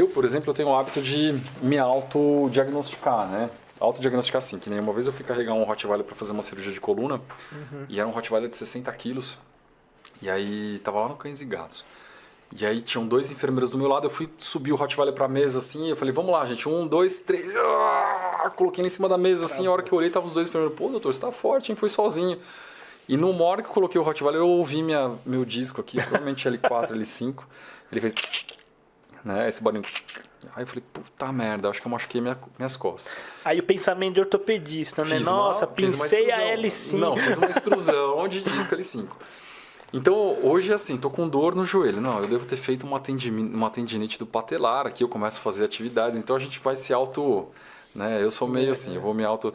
Eu, por exemplo, eu tenho o hábito de me autodiagnosticar, né? Autodiagnosticar assim, que nem uma vez eu fui carregar um Rottweiler para fazer uma cirurgia de coluna, e era um Rottweiler de 60 quilos, e aí tava lá no Cães e Gatos. E aí tinham 2 enfermeiros do meu lado, eu fui subir o Rottweiler pra mesa assim, eu falei, vamos lá, gente, 1, 2, 3, coloquei ele em cima da mesa assim, a hora que eu olhei, tava os 2 enfermeiros, pô, doutor, você tá forte, hein, foi sozinho. E numa hora que eu coloquei o Rottweiler, eu ouvi meu disco aqui, provavelmente L4, L5, ele fez, né, esse barulho. Aí eu falei, puta merda, acho que eu machuquei minhas costas. Aí o pensamento de ortopedista, né? Nossa, pincei a L5. Não, fiz uma extrusão de disco L5. Então, hoje, assim, tô com dor no joelho. Não, eu devo ter feito uma tendinite do patelar. Aqui eu começo a fazer atividades. Então, a gente vai se auto... Né? Eu sou meio assim, eu vou me auto...